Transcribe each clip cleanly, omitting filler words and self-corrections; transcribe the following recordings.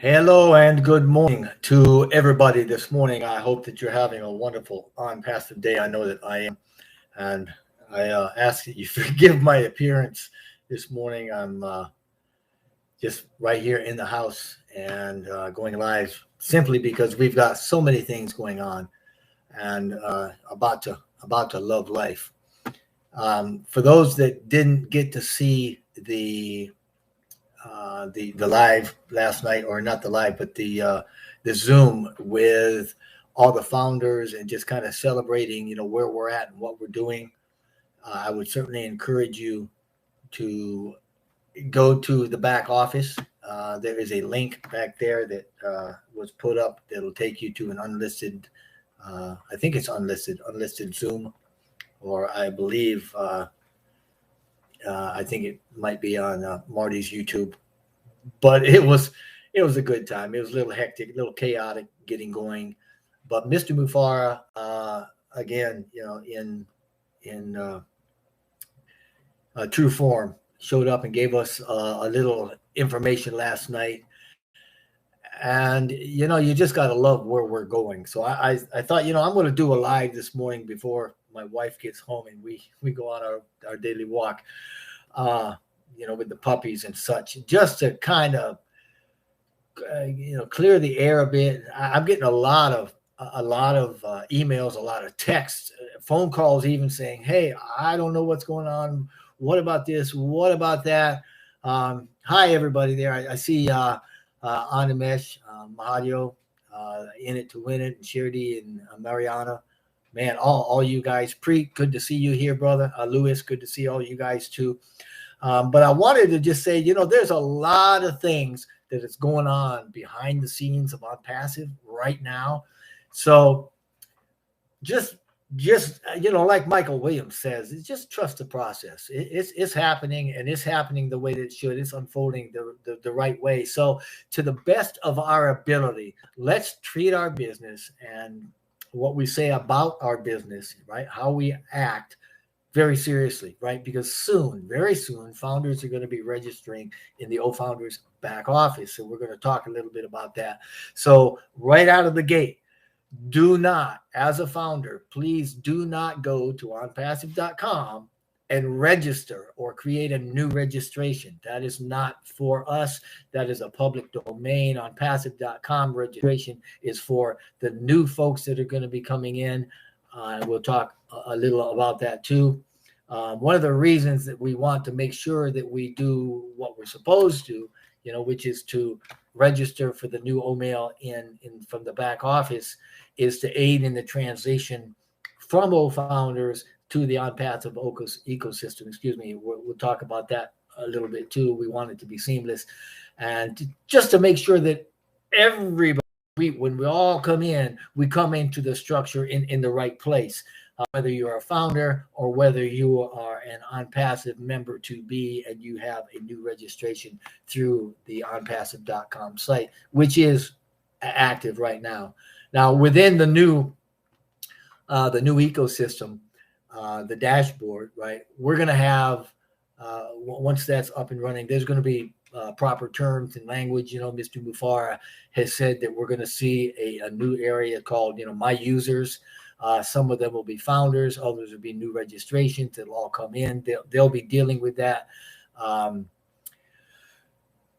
Hello and good morning to everybody this morning. I hope that you're having a wonderful OnPassive day. I know that I am. And I ask that you forgive my appearance this morning. I'm just right here in the house and going live simply because we've got so many things going on and about to love life. For those that didn't get to see the live last night, or not the live, but the Zoom with all the founders and just kind of celebrating, where we're at and what we're doing. I would certainly encourage you to go to the back office. There is a link back there that was put up that'll take you to an unlisted, I think it's unlisted Zoom, or I believe, I think it might be on Marty's YouTube. But it was a good time. It was a little hectic, a little chaotic getting going. But Mr. Mufara, again, in true form, showed up and gave us a little information last night. And, you just got to love where we're going. So I thought, I'm going to do a live this morning before my wife gets home and we go on our daily walk, with the puppies and such, just to kind of, clear the air a bit. I'm getting a lot of emails, a lot of texts, phone calls, even saying, "Hey, I don't know what's going on. What about this? What about that?" Hi, everybody there. I see Animesh, Mahadio, In It to Win It, and Shirdi and Mariana. Man, all you guys. Preet, good to see you here, brother. Lewis, good to see all you guys too. But I wanted to just say, there's a lot of things that is going on behind the scenes of OnPassive right now. So just like Michael Williams says, it's just trust the process. It's happening, and it's happening the way that it should. It's unfolding the right way. So to the best of our ability, let's treat our business and what we say about our business, right? How we act very seriously, right? Because very soon, founders are going to be registering in the OFounders back office. So we're going to talk a little bit about that. So right out of the gate, do not, as a founder, please do not go to onpassive.com and register or create a new registration. That is not for us. That is a public domain. OnPassive.com registration is for the new folks that are going to be coming in. We'll talk a little about that too. One of the reasons that we want to make sure that we do what we're supposed to, which is to register for the new OMail in from the back office, is to aid in the transition from OFounders to the OnPassive ecosystem. Excuse me. We'll talk about that a little bit too. We want it to be seamless, and just to make sure that everybody, when we all come in, we come into the structure in the right place. Whether you're a founder or whether you are an OnPassive member to be, and you have a new registration through the onpassive.com site, which is active right now. Now, within the new ecosystem, the dashboard, right? We're going to have, once that's up and running, there's going to be proper terms and language. Mr. Mufara has said that we're going to see a new area called, My Users. Some of them will be founders, others will be new registrations that'll all come in. They'll be dealing with that.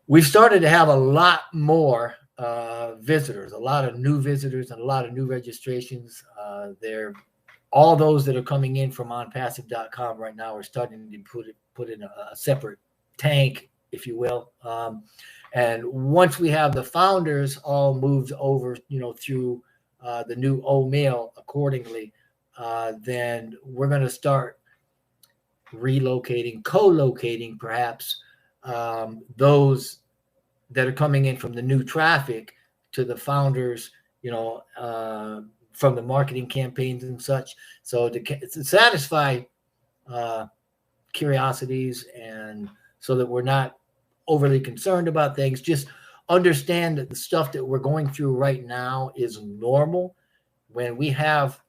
We've started to have a lot more visitors, a lot of new visitors and a lot of new registrations. All those that are coming in from onpassive.com right now are starting to put in a separate tank, if you will. And once we have the founders all moved over, through the new OMail accordingly, then we're going to start relocating, co-locating perhaps those that are coming in from the new traffic to the founders, from the marketing campaigns and such. So to satisfy curiosities, and so that we're not overly concerned about things, just understand that the stuff that we're going through right now is normal. When we have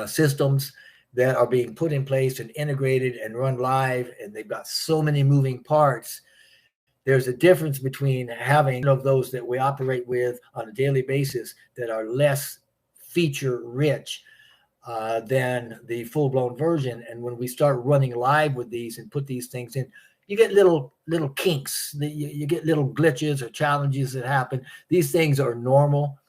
systems that are being put in place and integrated and run live, and they've got so many moving parts, there's a difference between having of those that we operate with on a daily basis that are less feature rich than the full-blown version. And when we start running live with these and put these things in, you get little kinks, you get little glitches or challenges that happen. These things are normal.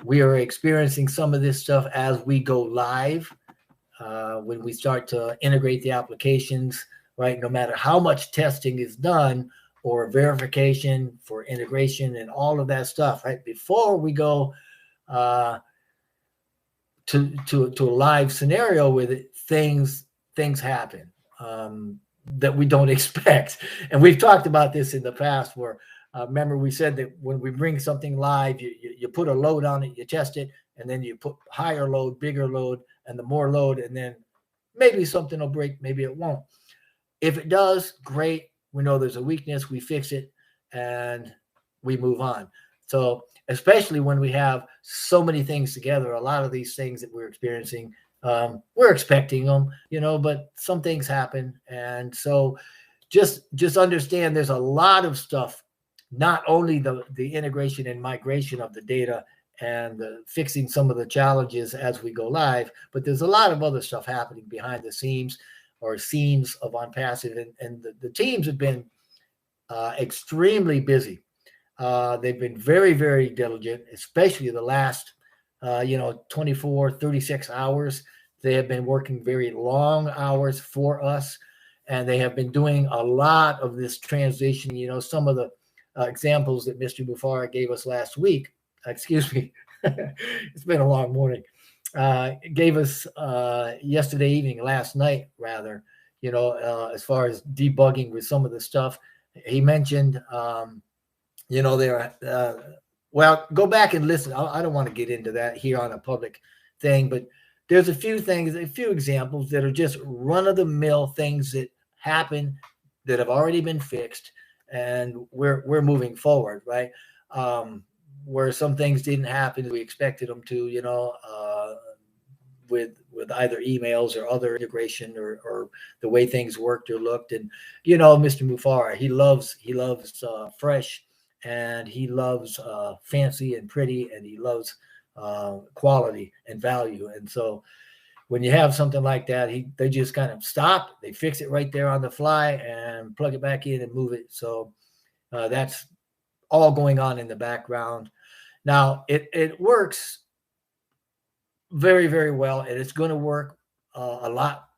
We are experiencing some of this stuff as we go live. When we start to integrate the applications, right? No matter how much testing is done or verification for integration and all of that stuff, right? Before we go to a live scenario with it, things happen that we don't expect. And we've talked about this in the past where remember we said that when we bring something live, you put a load on it, you test it, and then you put higher load, bigger load, and the more load, and then maybe something will break, maybe it won't. If it does, great. We know there's a weakness, we fix it, and we move on. So especially when we have so many things together, a lot of these things that we're experiencing, we're expecting them, but some things happen. And so just understand there's a lot of stuff, not only the integration and migration of the data and fixing some of the challenges as we go live, but there's a lot of other stuff happening behind the scenes or scenes of OnPassive. And the teams have been extremely busy. They've been very, very diligent, especially the last, 24, 36 hours. They have been working very long hours for us, and they have been doing a lot of this transition. Some of the examples that Mr. Bufara gave us last week, excuse me, it's been a long morning, gave us yesterday evening, last night, rather, as far as debugging with some of the stuff. He mentioned, well, go back and listen. I don't want to get into that here on a public thing, but there's a few examples that are just run-of-the-mill things that happen that have already been fixed, and we're moving forward, right? Where some things didn't happen we expected them to, with either emails or other integration or the way things worked or looked. And Mr. Mufara, he loves fresh, and he loves fancy and pretty, and he loves quality and value. And so when you have something like that, they just kind of stop, they fix it right there on the fly and plug it back in and move it. So that's all going on in the background. Now it works very, very well, and it's going to work a lot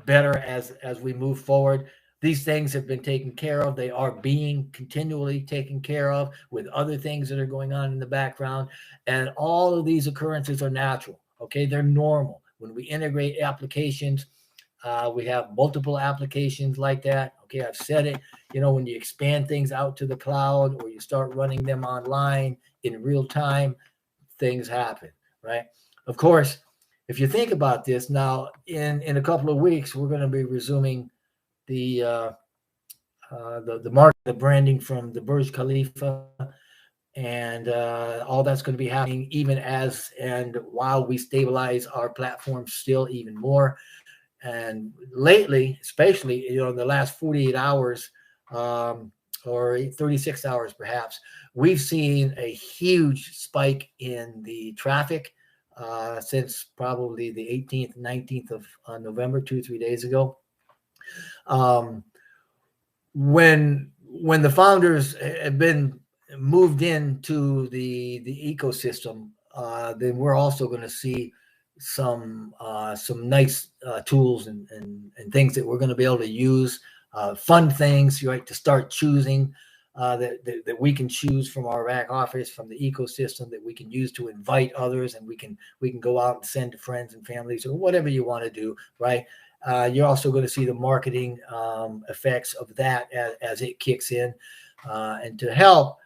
better as we move forward. These things have been taken care of. They are being continually taken care of with other things that are going on in the background. And all of these occurrences are natural. Okay, they're normal. When we integrate applications, we have multiple applications like that. Okay, I've said it. When you expand things out to the cloud or you start running them online in real time, things happen, right? Of course, if you think about this now, in a couple of weeks, we're going to be resuming the market, the branding from the Burj Khalifa, and all that's going to be happening even as and while we stabilize our platform still even more. And lately, especially in the last 48 hours or 36 hours perhaps, we've seen a huge spike in the traffic since probably the 18th, 19th of November, 2-3 days ago. When the founders have been moved into the ecosystem, then we're also going to see some nice tools and things that we're going to be able to use, fun things, right, to start choosing that we can choose from our back office, from the ecosystem, that we can use to invite others, and we can go out and send to friends and families or whatever you want to do, right? You're also going to see the marketing effects of that as it kicks in. And to help,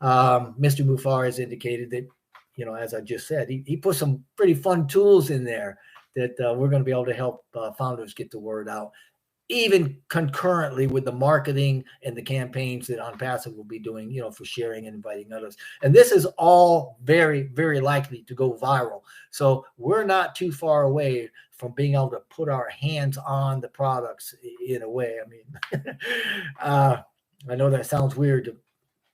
Mr. Mufar has indicated that, as I just said, he put some pretty fun tools in there that we're going to be able to help founders get the word out. even concurrently with the marketing and the campaigns that OnPassive will be doing, you know, for sharing and inviting others. And this is all very, very likely to go viral. So we're not too far away from being able to put our hands on the products in a way. I mean, I know that sounds weird to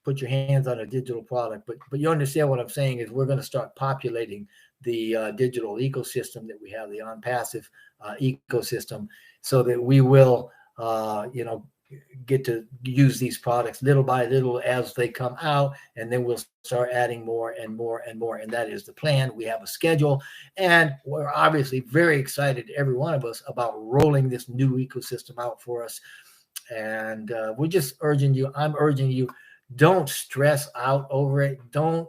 put your hands on a digital product, but you understand what I'm saying is we're going to start populating the digital ecosystem that we have, the OnPassive ecosystem, so that we will, you know, get to use these products little by little as they come out, and then we'll start adding more and more and more. And that is the plan. We have a schedule, and we're obviously very excited, every one of us, about rolling this new ecosystem out for us. And we're just urging you, I'm urging you, don't stress out over it. Don't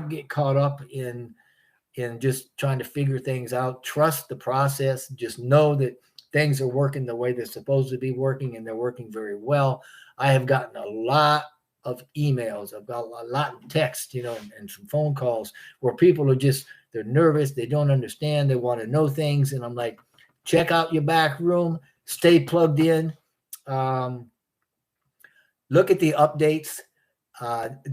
get caught up in just trying to figure things out. Trust the process. Just know that things are working the way they're supposed to be working, and they're working very well. I have gotten a lot of emails. I've got a lot of text, you know, and some phone calls where people are just, they're nervous. They don't understand. They want to know things. And I'm like, check out your back room, stay plugged in. Look at the updates.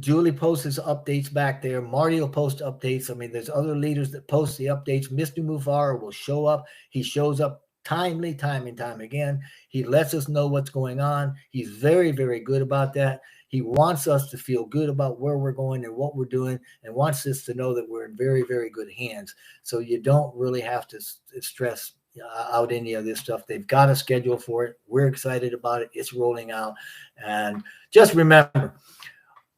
Julie posts updates back there. Marty will post updates. I mean, there's other leaders that post the updates. Mr. Mufara will show up. He shows up timely, time and time again. He lets us know what's going on. He's very, very good about that. He wants us to feel good about where we're going and what we're doing, and wants us to know that we're in very, very good hands. So you don't really have to stress out any of this stuff. They've got a schedule for it. We're excited about it. It's rolling out. And just remember,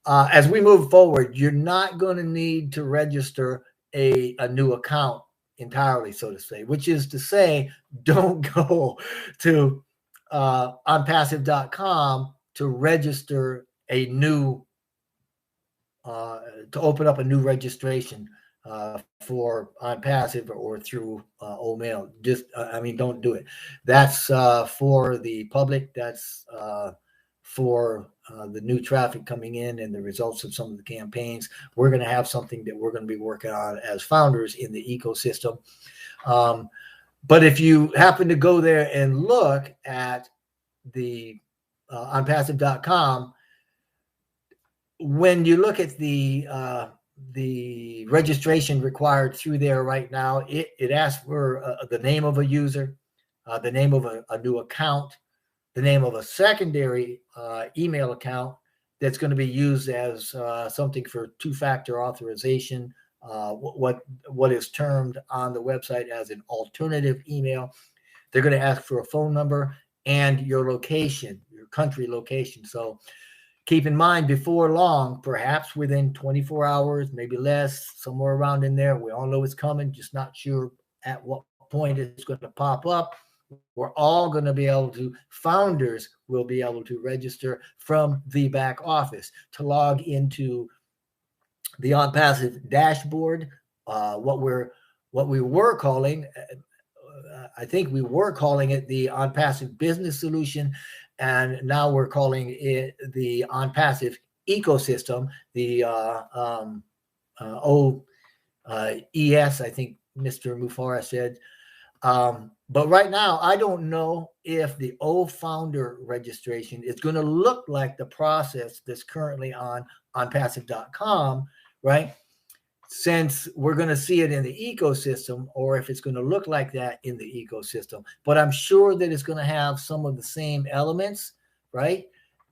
as we move forward, you're not going to need to register a new account entirely, so to say, which is to say, don't go to OnPassive.com to register a new, to open up a new registration for OnPassive or through OMail. Just, I mean, don't do it. That's for the public. That's for the new traffic coming in and the results of some of the campaigns. We're going to have something that we're going to be working on as founders in the ecosystem. But if you happen to go there and look at the OnPassive.com, when you look at the registration required through there right now, it asks for the name of a user, the name of a new account, the name of a secondary email account that's going to be used as something for two-factor authorization, what is termed on the website as an alternative email. They're going to ask for a phone number and your location, your country location. So keep in mind, before long, perhaps within 24 hours, maybe less, somewhere around in there, we all know it's coming, just not sure at what point it's going to pop up. We're all going to be able to, founders will be able to register from the back office to log into the OnPassive dashboard, what we were calling, I think we were calling it the OnPassive Business Solution, and now we're calling it the OnPassive Ecosystem, the OES, I think Mr. Mufara said. But right now, I don't know if the O founder registration is going to look like the process that's currently on OnPassive.com, right? Since we're going to see it in the ecosystem, or if it's going to look like that in the ecosystem. But I'm sure that it's going to have some of the same elements, right?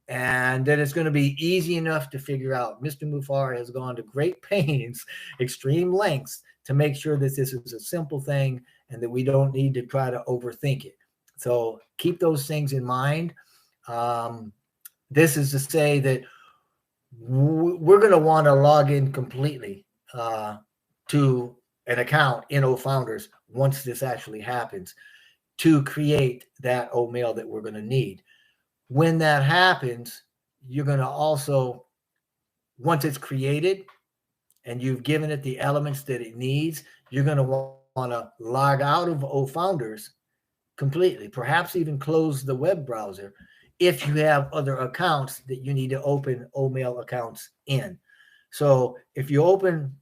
And that it's going to be easy enough to figure out. Mr. Mufara has gone to great pains, extreme lengths, to make sure that this is a simple thing and that we don't need to try to overthink it. So keep those things in mind. This is to say that we're going to want to log in completely to an account in OFounders once this actually happens to create that OMail that we're going to need. When that happens, you're going to also, once it's created and you've given it the elements that it needs, you're going to want to log out of OFounders completely, perhaps even close the web browser if you have other accounts that you need to open OMail accounts in. So if you open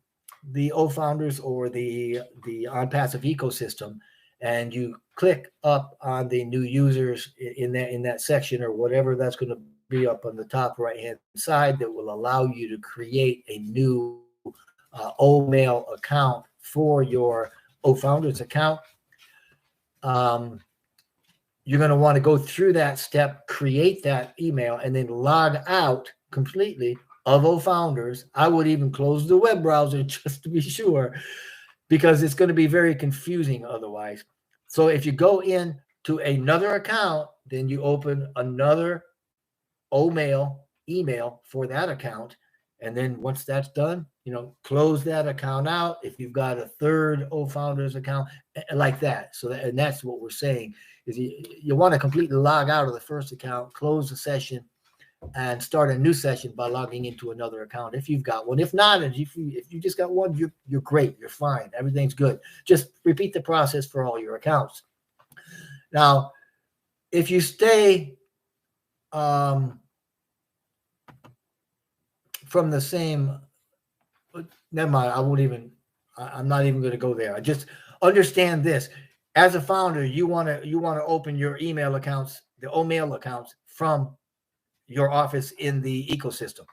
the OFounders or the OnPassive ecosystem and you click up on the new users in that section or whatever that's going to be up on the top right hand side, that will allow you to create a new O-mail account for your O-Founders account. You're going to want to go through that step, create that email, and then log out completely of O-Founders. I would even close the web browser just to be sure, because it's going to be very confusing otherwise. So if you go in to another account, then you open another O-mail email for that account. And then once that's done, close that account out. If you've got a third O-Founders account like that. So and that's what we're saying is you want to completely log out of the first account, close the session, and start a new session by logging into another account if you've got one. If not, if you just got one, you're great. You're fine. Everything's good. Just repeat the process for all your accounts. Now, if you stay from the same, never mind. I'm not even going to go there. I just understand this. As a founder, you want to open your email accounts, the O-mail accounts, from your office in the ecosystem.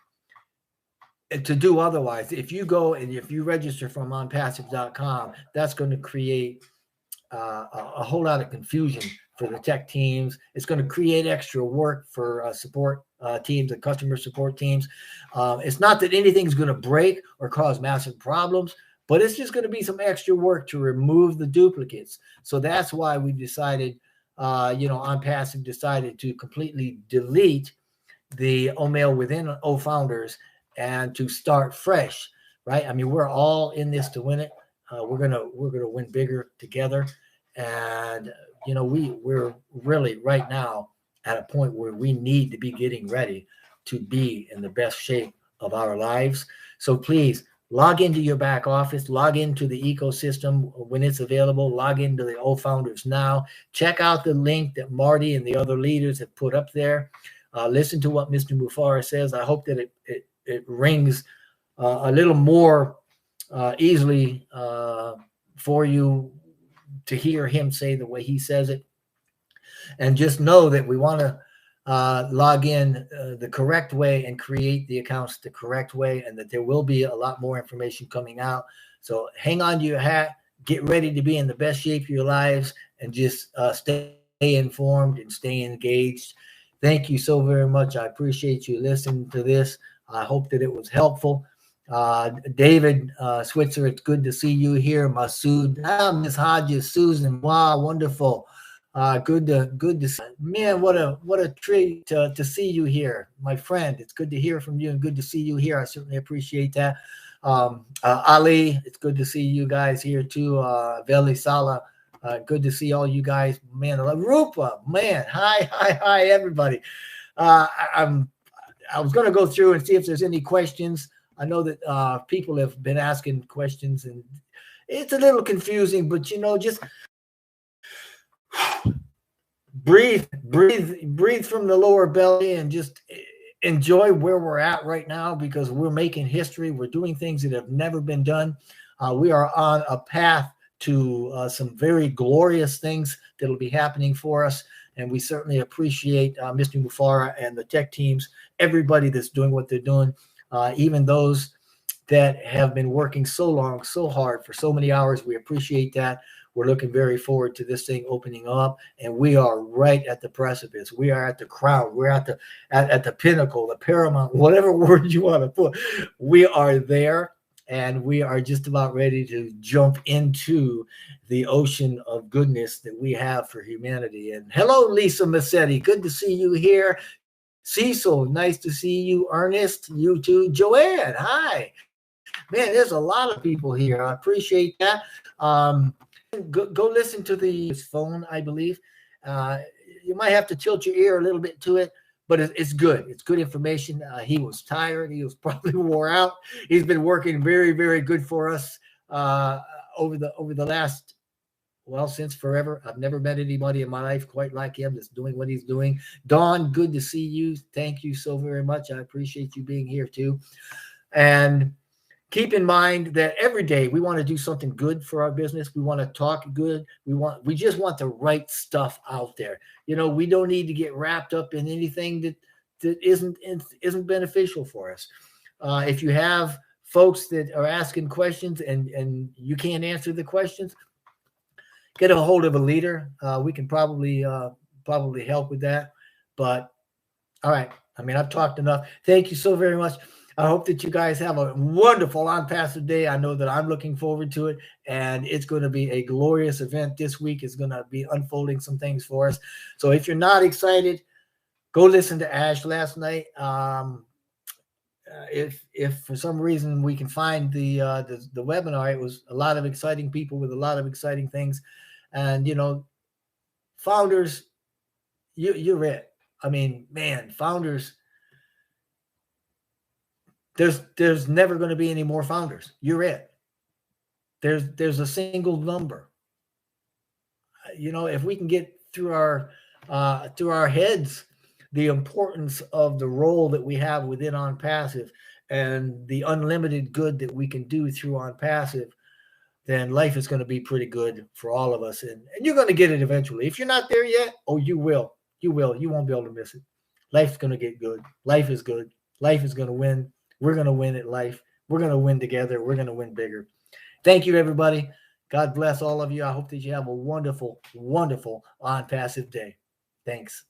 And to do otherwise, if you go and if you register from OnPassive.com, that's going to create a whole lot of confusion for the tech teams. It's going to create extra work for support teams and customer support teams. It's not that anything's going to break or cause massive problems, but it's just going to be some extra work to remove the duplicates. So that's why we decided, OnPassive decided to completely delete the O-mail within O-Founders and to start fresh, right? I mean, we're all in this to win it. We're gonna win bigger together, and we're really right now at a point where we need to be getting ready to be in the best shape of our lives. So please log into your back office, log into the ecosystem when it's available, log into the O-Founders now. Check out the link that Marty and the other leaders have put up there. Listen to what Mr. Mufareh says. I hope that it rings a little more easily for you to hear him say the way he says it. And just know that we want to log in the correct way and create the accounts the correct way, and that there will be a lot more information coming out. So hang on to your hat, get ready to be in the best shape of your lives, and just stay informed and stay engaged. Thank you so very much. I appreciate you listening to this. I hope that it was helpful. David Switzer, it's good to see you here. Masood, Miss Hodges, Susan, wow, wonderful. Good to see. Man, what a treat to see you here, my friend. It's good to hear from you and good to see you here. I certainly appreciate that. Ali, it's good to see you guys here too. Veli Sala, good to see all you guys. Man, Rupa, man, hi, everybody. I was going to go through and see if there's any questions. I know that people have been asking questions, and it's a little confusing, but just breathe from the lower belly and just enjoy where we're at right now, because we're making history. We're doing things that have never been done. We are on a path to some very glorious things that'll be happening for us. And we certainly appreciate Mr. Mufareh and the tech teams, everybody that's doing what they're doing, even those that have been working so long, so hard for so many hours. We appreciate that. We're looking very forward to this thing opening up, and we are right at the precipice. We are at the crown. We're at the pinnacle, the paramount, whatever word you want to put. We are there, and we are just about ready to jump into the ocean of goodness that we have for humanity. And hello, Lisa Massetti. Good to see you here. Cecil, nice to see you. Ernest, you too. Joanne, hi. Man, there's a lot of people here. I appreciate that. Go listen to the phone, I believe. You might have to tilt your ear a little bit to it, but it's good. It's good information. He was tired. He was probably wore out. He's been working very, very good for us over the last, since forever. I've never met anybody in my life quite like him that's doing what he's doing. Dawn, good to see you. Thank you so very much. I appreciate you being here too. And keep in mind that every day we want to do something good for our business. We want to talk good. We just want the right stuff out there. We don't need to get wrapped up in anything that isn't beneficial for us. If you have folks that are asking questions and you can't answer the questions, get a hold of a leader. We can probably help with that. But all right, I mean, I've talked enough. Thank you so very much. I hope that you guys have a wonderful OnPassive day. I know that I'm looking forward to it, and it's going to be a glorious event this week. It's going to be unfolding some things for us. So if you're not excited, go listen to Ash last night. If for some reason we can find the webinar, it was a lot of exciting people with a lot of exciting things, and founders, you're it. I mean, man, founders. There's never going to be any more founders. You're it. There's a single number. If we can get through our heads the importance of the role that we have within OnPassive and the unlimited good that we can do through OnPassive, then life is going to be pretty good for all of us. And you're going to get it eventually. If you're not there yet, you will. You will. You won't be able to miss it. Life's going to get good. Life is good. Life is going to win. We're going to win at life. We're going to win together. We're going to win bigger. Thank you, everybody. God bless all of you. I hope that you have a wonderful, wonderful OnPassive day. Thanks.